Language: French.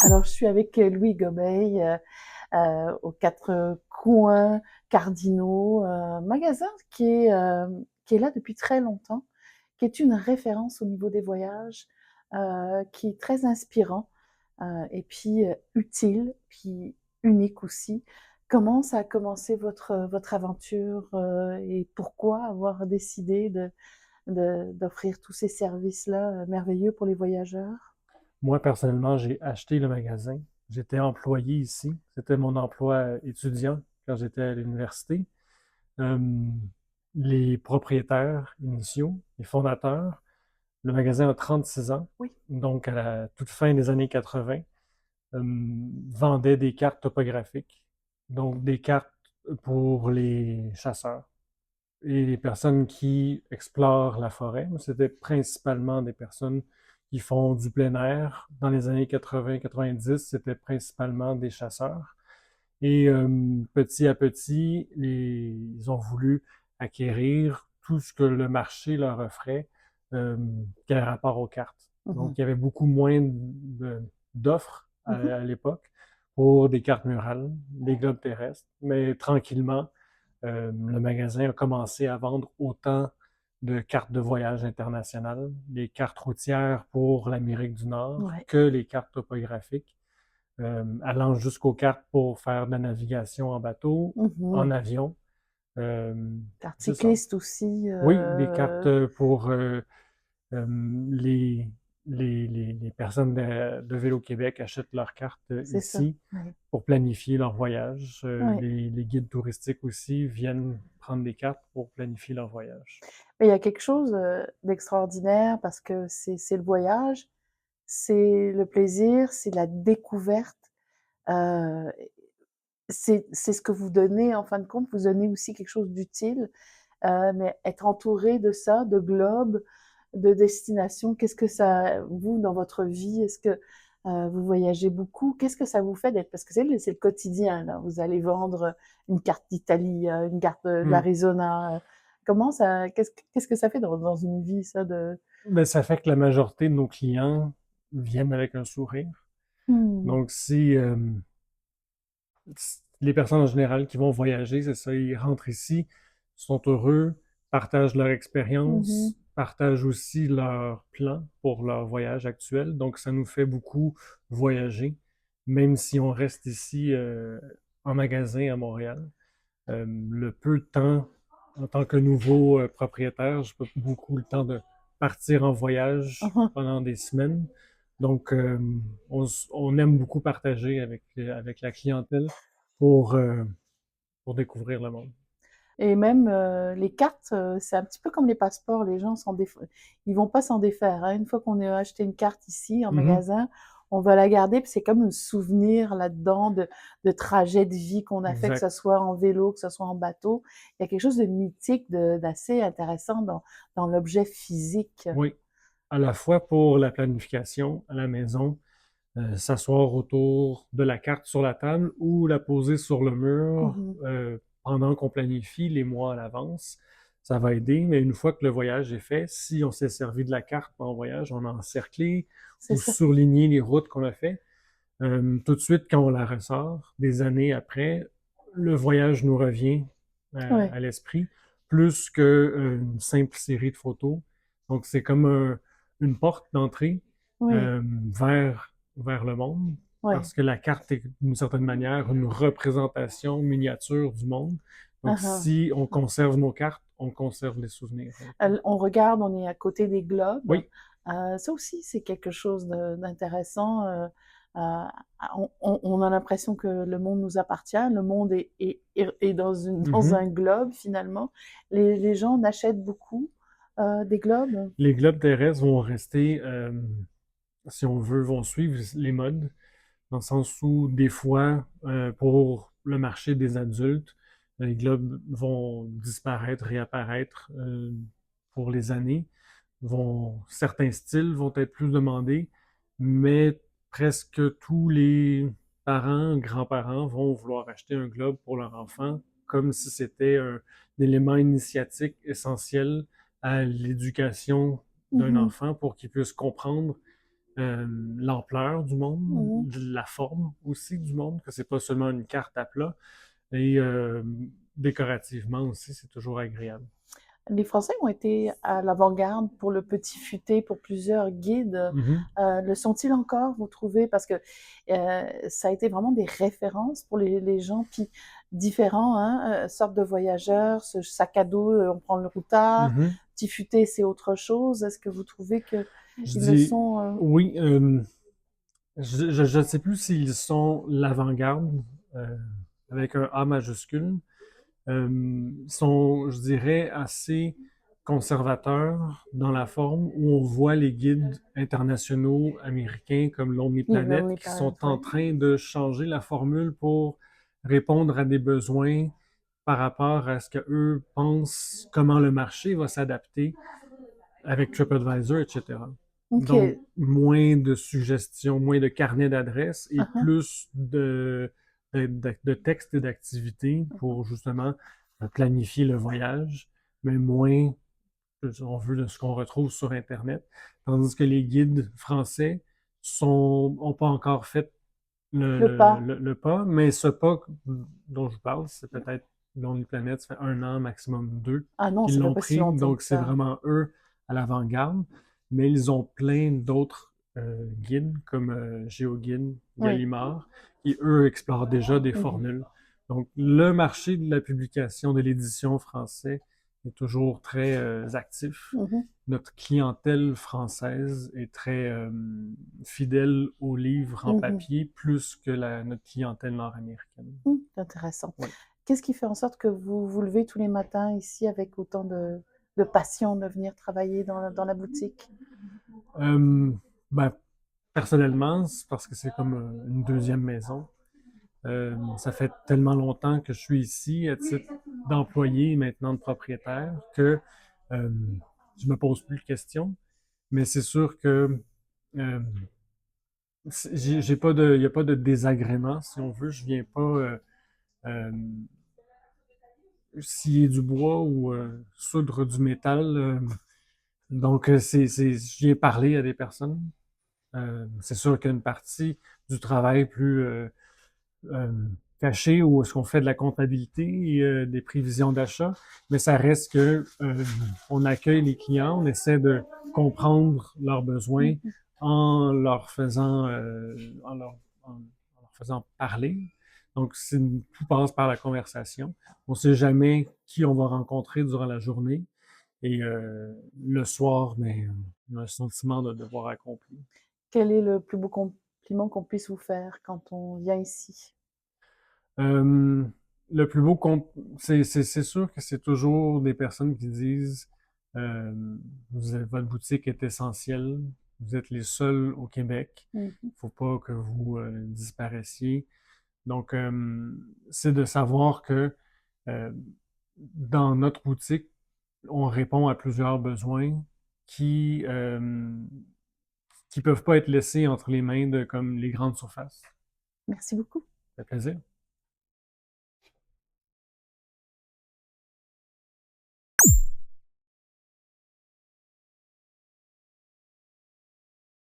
Alors, je suis avec Louis Gobeil aux quatre coins cardinaux, magasin qui est là depuis très longtemps, qui est une référence au niveau des voyages, qui est très inspirant et puis utile, puis unique aussi. Comment ça a commencé votre aventure et pourquoi avoir décidé d'offrir tous ces services-là merveilleux pour les voyageurs? Moi, personnellement, j'ai acheté le magasin. J'étais employé ici. C'était mon emploi étudiant quand j'étais à l'université. Euh, les propriétaires initiaux, les fondateurs, le magasin a 36 ans, Oui. donc à la toute fin des années 80, vendaient des cartes topographiques, donc des cartes pour les chasseurs et les personnes qui explorent la forêt. C'était principalement des personnes qui font du plein air. Dans les années 80-90, c'était principalement des chasseurs. Et petit à petit, ils ont voulu acquérir tout ce que le marché leur offrait euh, qui avait rapport aux cartes. Donc, Mhm. il y avait beaucoup moins d'offres Mhm. à l'époque pour des cartes murales, des globes terrestres, mais tranquillement, le magasin a commencé à vendre autant de cartes de voyage internationales, des cartes routières pour l'Amérique du Nord, Ouais. que les cartes topographiques, allant jusqu'aux cartes pour faire de la navigation en bateau, en Mhm. avion. Euh, Carte c'est ça. cycliste aussi. Oui, des cartes pour euh, les, les personnes de Vélo-Québec achètent leurs cartes C'est ça. ici Ouais. pour planifier leur voyage. Ouais. Les guides touristiques aussi viennent prendre des cartes pour planifier leur voyage. Mais il y a quelque chose d'extraordinaire parce que c'est le voyage, c'est le plaisir, c'est la découverte. Euh, c'est ce que vous donnez en fin de compte. Vous donnez aussi quelque chose d'utile, mais être entouré de ça, de globes, de destinations, qu'est-ce que ça, vous, dans votre vie, est-ce que vous voyagez beaucoup? Qu'est-ce que ça vous fait d'être, parce que c'est le quotidien, là. Vous allez vendre une carte d'Italie, une carte de Hmm. l'Arizona. Comment ça, qu'est-ce que ça fait dans une vie, ça, de... Mais ça fait que la majorité de nos clients viennent avec un sourire. Hmm. Donc, si les personnes en général qui vont voyager, c'est ça, ils rentrent ici, sont heureux, partagent leur Mhm. expérience, partagent aussi leur plan pour leur voyage actuel. Donc, ça nous fait beaucoup voyager, même si on reste ici en magasin à Montréal. Le peu de temps, en tant que nouveau propriétaire, j'ai pas beaucoup le temps de partir en voyage Mhm. pendant des semaines. Donc, on aime beaucoup partager avec la clientèle pour, euh, pour découvrir le monde. Et même les cartes, c'est un petit peu comme les passeports, les gens ils vont pas s'en défaire, hein. Une fois qu'on a acheté une carte ici en Mhm, magasin, on va la garder, puis c'est comme un souvenir là-dedans de trajets de vie qu'on a fait, que ce exact. soit en vélo, que ce soit en bateau. Il y a quelque chose de mythique, d'assez intéressant dans l'objet physique. Oui. À la fois pour la planification à la maison, s'asseoir autour de la carte sur la table ou la poser sur le mur Mhm. pendant qu'on planifie les mois à l'avance. Ça va aider, mais une fois que le voyage est fait, si on s'est servi de la carte pendant le voyage, on a encerclé C'est ou ça. surligné les routes qu'on a fait. Tout de suite, quand on la ressort, des années après, le voyage nous revient Ouais, à l'esprit, plus qu'une simple série de photos. Donc, c'est comme une porte d'entrée oui, vers le monde, ouais. parce que la carte est d'une certaine manière une représentation miniature du monde. Donc, Uhum. si on conserve nos cartes, on conserve les souvenirs. On regarde, on est à côté des globes. Oui, Ça aussi, c'est quelque chose d'intéressant. Euh, on a l'impression que le monde nous appartient. Le monde est dans mhm. un globe, finalement. Les gens en achètent beaucoup des globes. Les globes terrestres vont rester, si on veut, vont suivre les modes, dans le sens où des fois, pour le marché des adultes, les globes vont disparaître, réapparaître pour les années. Certains styles vont être plus demandés, mais presque tous les parents, grands-parents vont vouloir acheter un globe pour leur enfant, comme si c'était un élément initiatique essentiel à l'éducation d'un Mhm. enfant pour qu'il puisse comprendre. l'ampleur du monde, Mhm. la forme aussi du monde, que c'est pas seulement une carte à plat. Et décorativement aussi, c'est toujours agréable. Les Français ont été à l'avant-garde pour le petit futé, pour plusieurs guides. Mhm, Le sont-ils encore, vous trouvez? Parce que ça a été vraiment des références pour les gens, puis différents, hein, sorte de voyageurs, ce sac à dos, on prend le routard, mhm. petit futé, c'est autre chose. Est-ce que vous trouvez qu'ils Je le dis sont? oui. Je ne sais plus s'ils sont l'avant-garde euh, avec un A majuscule. Sont, je dirais, assez conservateurs dans la forme où on voit les guides internationaux américains comme Lonely Les Planet Lonely qui sont Planet, en oui. train de changer la formule pour répondre à des besoins par rapport à ce qu'eux pensent, comment le marché va s'adapter avec TripAdvisor, etc. OK. Donc, moins de suggestions, moins de carnets d'adresses et Uh-huh. plus de textes et d'activités pour justement planifier le voyage, mais moins, on veut, de ce qu'on retrouve sur Internet. Tandis que les guides français ont pas encore fait Le pas. le pas, mais ce pas dont je vous parle, c'est peut-être Lonely Planet, ça fait 1 an, maximum 2, Ah non, qu'ils ça fait l'ont pas si pris. longtemps Donc, que c'est ça. vraiment eux à l'avant-garde. Mais ils ont plein d'autres guides, comme GeoGuide, Oui. Gallimard, qui, eux, explorent déjà des Mhm. formules. Donc, le marché de la publication, de l'édition français est toujours très actif. Mhm. Notre clientèle française est très fidèle aux livres en Mhm. papier plus que notre clientèle nord-américaine. C'est intéressant. Oui. Qu'est-ce qui fait en sorte que vous vous levez tous les matins ici avec autant de passion de venir travailler dans la boutique? Euh, ben, personnellement, c'est parce que c'est comme une deuxième maison. Ça fait tellement longtemps que je suis ici à titre d'employé et maintenant de propriétaire que euh, je me pose plus de questions. Mais c'est sûr que euh, j'ai pas de, il y a pas de désagrément, si on veut. Je viens pas euh, scier du bois ou soudre du métal. Donc, je viens parler à des personnes. C'est sûr qu'il y a une partie du travail plus euh, caché où est-ce qu'on fait de la comptabilité et des prévisions d'achat, mais ça reste que on accueille les clients, on essaie de comprendre leurs besoins Mhm. en leur faisant en leur faisant parler. Donc, tout passe par la conversation. On ne sait jamais qui on va rencontrer durant la journée. Et le soir, mais on a un sentiment de devoir accompli. Quel est le plus beau compliment qu'on puisse vous faire quand on vient ici? Euh, le plus beau, c'est sûr que c'est toujours des personnes qui disent euh, votre boutique est essentielle, vous êtes les seuls au Québec, Mhm. faut pas que vous disparaissiez. Donc, c'est de savoir que euh, dans notre boutique, on répond à plusieurs besoins qui qui peuvent pas être laissés entre les mains de comme les grandes surfaces. Merci beaucoup. Ça fait plaisir.